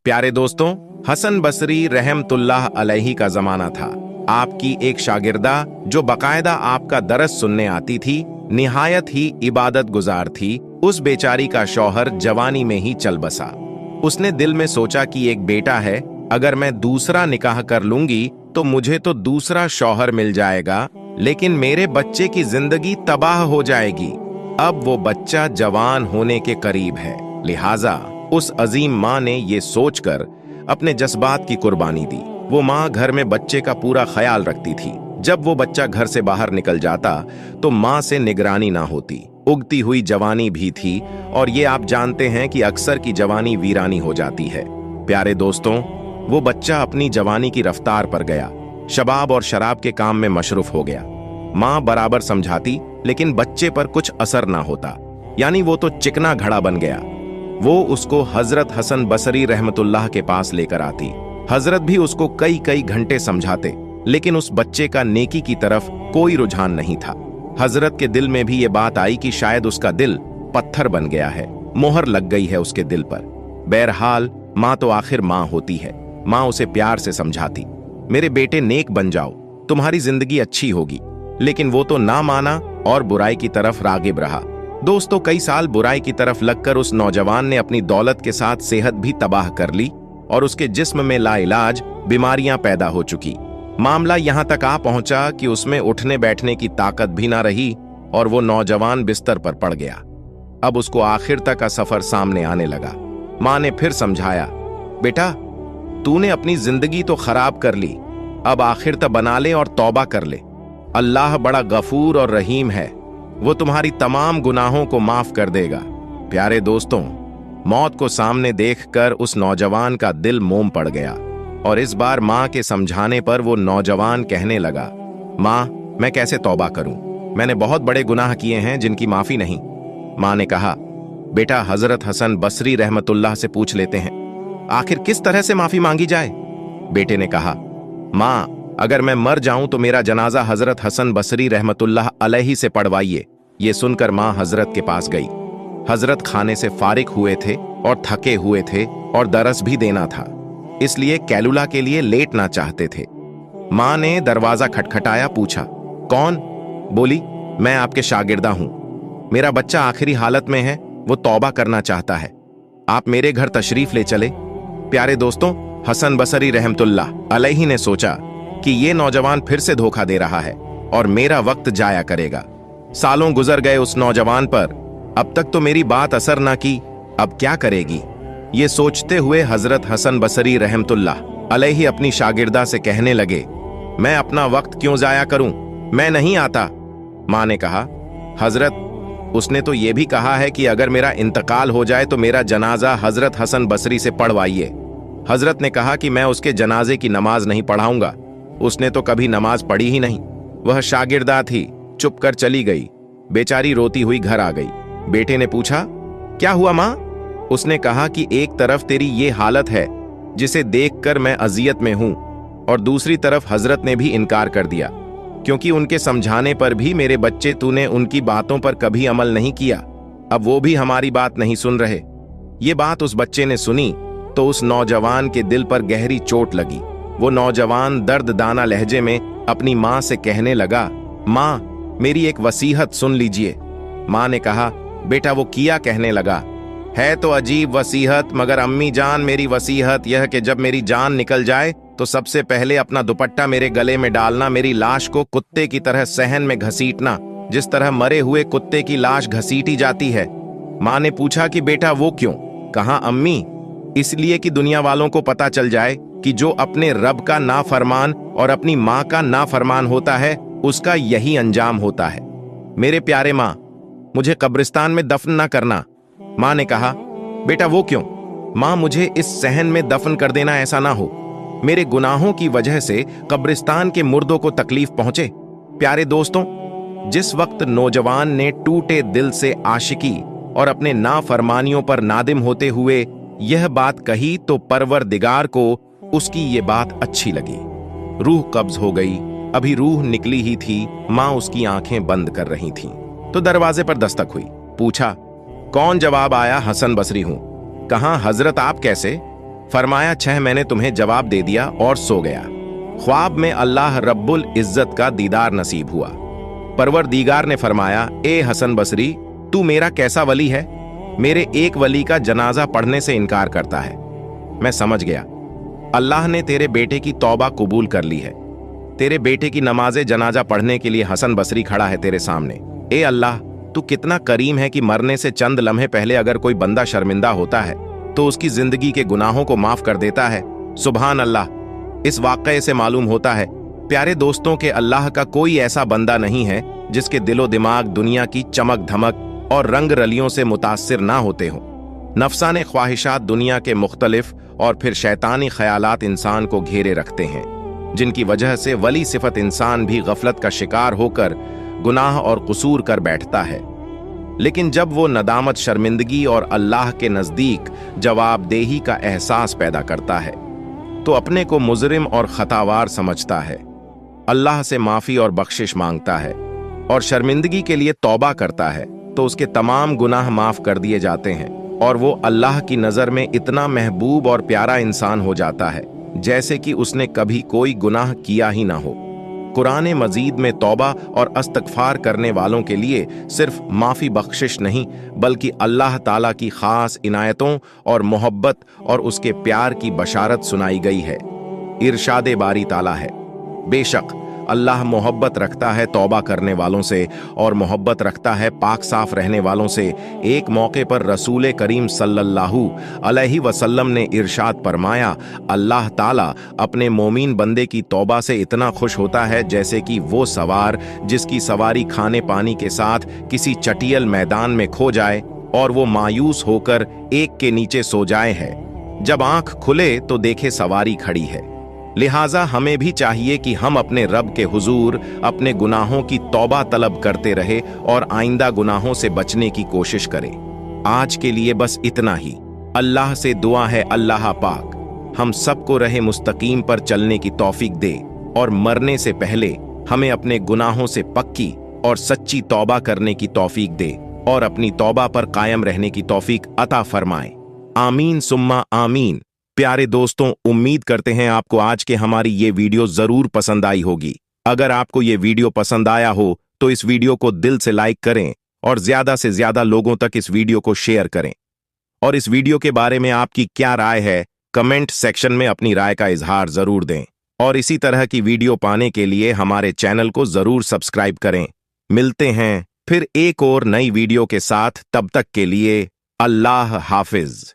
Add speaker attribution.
Speaker 1: प्यारे दोस्तों, हसन बसरी रहमतुल्लाह अलैहि का जमाना था। आपकी एक शागिर्दा जो बकायदा आपका दरस सुनने आती थी, निहायत ही इबादत गुजार थी। उस बेचारी का शौहर जवानी में ही चल बसा। उसने दिल में सोचा कि एक बेटा है, अगर मैं दूसरा निकाह कर लूंगी तो मुझे तो दूसरा शौहर मिल जाएगा, लेकिन मेरे बच्चे की जिंदगी तबाह हो जाएगी। अब वो बच्चा जवान होने के करीब है, लिहाजा उस अजीम माँ ने ये सोचकर अपने जज्बात की कुर्बानी दी। वो माँ घर में बच्चे का पूरा ख्याल रखती थी। जब वो बच्चा घर से बाहर निकल जाता तो माँ से निगरानी ना होती। उगती हुई जवानी भी थी, और ये आप जानते हैं कि अक्सर की जवानी वीरानी हो जाती है। प्यारे दोस्तों, वो बच्चा अपनी जवानी की रफ्तार पर गया, शबाब और शराब के काम में मशरूफ हो गया। माँ बराबर समझाती, लेकिन बच्चे पर कुछ असर ना होता, यानी वो तो चिकना घड़ा बन गया। वो उसको हजरत हसन बसरी रहमतुल्लाह के पास लेकर आती। हजरत भी उसको कई कई घंटे समझाते, लेकिन उस बच्चे का नेकी की तरफ कोई रुझान नहीं था। हजरत के दिल में भी ये बात आई कि शायद उसका दिल पत्थर बन गया है, मोहर लग गई है उसके दिल पर। बहरहाल माँ तो आखिर माँ होती है। माँ उसे प्यार से समझाती, मेरे बेटे नेक बन जाओ, तुम्हारी जिंदगी अच्छी होगी। लेकिन वो तो ना माना और बुराई की तरफ रागिब रहा। दोस्तों, कई साल बुराई की तरफ लगकर उस नौजवान ने अपनी दौलत के साथ सेहत भी तबाह कर ली, और उसके जिस्म में लाइलाज बीमारियां पैदा हो चुकी। मामला यहां तक आ पहुंचा कि उसमें उठने बैठने की ताकत भी ना रही, और वो नौजवान बिस्तर पर पड़ गया। अब उसको आखिर तक का सफर सामने आने लगा। मां ने फिर समझाया, बेटा तूने अपनी जिंदगी तो खराब कर ली, अब आखिर तक बना ले और तौबा कर ले। अल्लाह बड़ा गफूर और रहीम है, वो तुम्हारी तमाम गुनाहों को माफ कर देगा। प्यारे दोस्तों, मौत को सामने देखकर उस नौजवान का दिल मोम पड़ गया, और इस बार माँ के समझाने पर वो नौजवान कहने लगा, माँ मैं कैसे तौबा करूं, मैंने बहुत बड़े गुनाह किए हैं जिनकी माफी नहीं। माँ ने कहा, बेटा हजरत हसन बसरी रहमतुल्लाह से पूछ लेते हैं, आखिर किस तरह से माफी मांगी जाए। बेटे ने कहा, माँ अगर मैं मर जाऊं तो मेरा जनाजा हजरत हसन बसरी रहमतुल्लाह अलैहि से पढ़वाइए। ये सुनकर माँ हजरत के पास गई। हजरत खाने से फारिग हुए थे और थके हुए थे, और दरस भी देना था, इसलिए कैलुला के लिए लेटना चाहते थे। माँ ने दरवाजा खटखटाया, पूछा, कौन? बोली, मैं आपके शागिर्दा हूं, मेरा बच्चा आखिरी हालत में है, वो तौबा करना चाहता है, आप मेरे घर तशरीफ ले चले। प्यारे दोस्तों, हसन बसरी रहमतुल्लाह अलैहि ने सोचा कि ये नौजवान फिर से धोखा दे रहा है और मेरा वक्त जाया करेगा। सालों गुजर गए उस नौजवान पर, अब तक तो मेरी बात असर ना की, अब क्या करेगी। ये सोचते हुए हजरत हसन बसरी रहमतुल्लाह अलैहि अपनी शागिर्दा से कहने लगे, मैं अपना वक्त क्यों जाया करूं, मैं नहीं आता। माँ ने कहा, हजरत उसने तो ये भी कहा है कि अगर मेरा इंतकाल हो जाए तो मेरा जनाजा हजरत हसन बसरी से पढ़वाइए। हजरत ने कहा कि मैं उसके जनाजे की नमाज नहीं पढ़ाऊंगा, उसने तो कभी नमाज पढ़ी ही नहीं। वह शागिर्दा थी, चुप कर चली गई। बेचारी रोती हुई घर आ गई। बेटे ने पूछा, क्या हुआ माँ? उसने कहा कि एक तरफ तेरी ये हालत है जिसे देखकर मैं अजियत में हूं, और दूसरी तरफ हजरत ने भी इनकार कर दिया, क्योंकि उनके समझाने पर भी मेरे बच्चे तूने उनकी बातों पर कभी अमल नहीं किया, अब वो भी हमारी बात नहीं सुन रहे। ये बात उस बच्चे ने सुनी तो उस नौजवान के दिल पर गहरी चोट लगी। वो नौजवान दर्ददाना लहजे में अपनी माँ से कहने लगा, माँ मेरी एक वसीहत सुन लीजिए। माँ ने कहा, बेटा वो किया कहने लगा, है तो अजीब वसीहत, मगर अम्मी जान मेरी वसीहत यह कि जब मेरी जान निकल जाए तो सबसे पहले अपना दुपट्टा मेरे गले में डालना, मेरी लाश को कुत्ते की तरह सहन में घसीटना, जिस तरह मरे हुए कुत्ते की लाश घसीटी जाती है। माँ ने पूछा कि बेटा वो क्यों? कहा, अम्मी इसलिए कि दुनिया वालों को पता चल जाए कि जो अपने रब का नाफरमान और अपनी माँ का नाफरमान होता है उसका यही अंजाम होता है। मेरे प्यारे माँ, मुझे कब्रिस्तान में दफन ना करना। माँ ने कहा, बेटा वो क्यों? माँ मुझे इस सहन में दफन कर देना, ऐसा ना हो, मेरे गुनाहों की वजह से कब्रिस्तान के मुर्दों को तकलीफ पहुंचे। प्यारे दोस्तों, जिस वक्त नौजवान ने टूटे दिल से आशिकी और अपने नाफरमानियों पर नादिम होते हुए यह बात कही तो परवरदिगार को उसकी ये बात अच्छी लगी। रूह कब्ज हो गई, अभी रूह निकली ही थी, माँ उसकी आंखें बंद कर रही थीं। तो दरवाजे पर दस्तक हुई। पूछा, कौन? जवाब आया, हसन बसरी हूं। कहाँ हजरत, आप कैसे? फरमाया, 6 मैंने तुम्हें जवाब दे दिया और सो गया। ख्वाब में अल्लाह रब्बुल इज्जत का दीदार नसीब हुआ। परवरदीगार ने फरमाया, ए हसन बसरी, तू मेरा कैसा वली है? मेरे एक वली का जनाजा पढ़ने से इनकार करता है। मैं समझ गया, अल्लाह ने तेरे बेटे की तौबा कबूल कर ली है। तेरे बेटे की नमाज़े जनाजा पढ़ने के लिए हसन बसरी खड़ा है तेरे सामने। ए अल्लाह, तू कितना करीम है कि मरने से चंद लम्हे पहले अगर कोई बंदा शर्मिंदा होता है तो उसकी जिंदगी के गुनाहों को माफ कर देता है। सुभान अल्लाह। इस वाक़ये से मालूम होता है, प्यारे दोस्तों, के अल्लाह का कोई ऐसा बंदा नहीं है जिसके दिलो दिमाग दुनिया की चमक धमक और रंग रलियों से मुतासिर ना होते हों। नफसाने ख्वाहिशात दुनिया के मुख्तलिफ और फिर शैतानी ख्यालात इंसान को घेरे रखते हैं, जिनकी वजह से वली सिफत इंसान भी गफलत का शिकार होकर गुनाह और कसूर कर बैठता है। लेकिन जब वो नदामत, शर्मिंदगी और अल्लाह के नज़दीक जवाबदेही का एहसास पैदा करता है तो अपने को मुजरिम और खतावार समझता है, अल्लाह से माफ़ी और बख्शिश मांगता है और शर्मिंदगी के लिए तौबा करता है तो उसके तमाम गुनाह माफ़ कर दिए जाते हैं और वो अल्लाह की नज़र में इतना महबूब और प्यारा इंसान हो जाता है जैसे कि उसने कभी कोई गुनाह किया ही ना हो। कुरान मजीद में तौबा और इस्तग़फ़ार करने वालों के लिए सिर्फ माफ़ी बख्शिश नहीं बल्कि अल्लाह ताला की ख़ास इनायतों और मोहब्बत और उसके प्यार की बशारत सुनाई गई है। इरशाद बारी ताला है, बेशक अल्लाह मोहब्बत रखता है तौबा करने वालों से और मोहब्बत रखता है पाक साफ रहने वालों से। एक मौके पर रसूल करीम सल्लल्लाहु अलैहि वसल्लम ने इरशाद फरमाया, अल्लाह ताला अपने मोमीन बंदे की तौबा से इतना खुश होता है जैसे कि वो सवार जिसकी सवारी खाने पानी के साथ किसी चटियल मैदान में खो जाए और वो मायूस होकर एक के नीचे सो जाए है। जब आंख खुले तो देखे सवारी खड़ी है। लिहाजा हमें भी चाहिए कि हम अपने रब के हुजूर अपने गुनाहों की तौबा तलब करते रहे और आइंदा गुनाहों से बचने की कोशिश करें। आज के लिए बस इतना ही। अल्लाह से दुआ है, अल्लाह पाक हम सबको रहे मुस्तकीम पर चलने की तौफीक दे और मरने से पहले हमें अपने गुनाहों से पक्की और सच्ची तौबा करने की तौफीक दे और अपनी तौबा पर कायम रहने की तौफीक अता फरमाए। आमीन सुम्मा आमीन। प्यारे दोस्तों, उम्मीद करते हैं आपको आज के हमारी ये वीडियो जरूर पसंद आई होगी। अगर आपको ये वीडियो पसंद आया हो तो इस वीडियो को दिल से लाइक करें और ज्यादा से ज्यादा लोगों तक इस वीडियो को शेयर करें। और इस वीडियो के बारे में आपकी क्या राय है, कमेंट सेक्शन में अपनी राय का इजहार जरूर दें। और इसी तरह की वीडियो पाने के लिए हमारे चैनल को जरूर सब्सक्राइब करें। मिलते हैं फिर एक और नई वीडियो के साथ, तब तक के लिए अल्लाह हाफिज।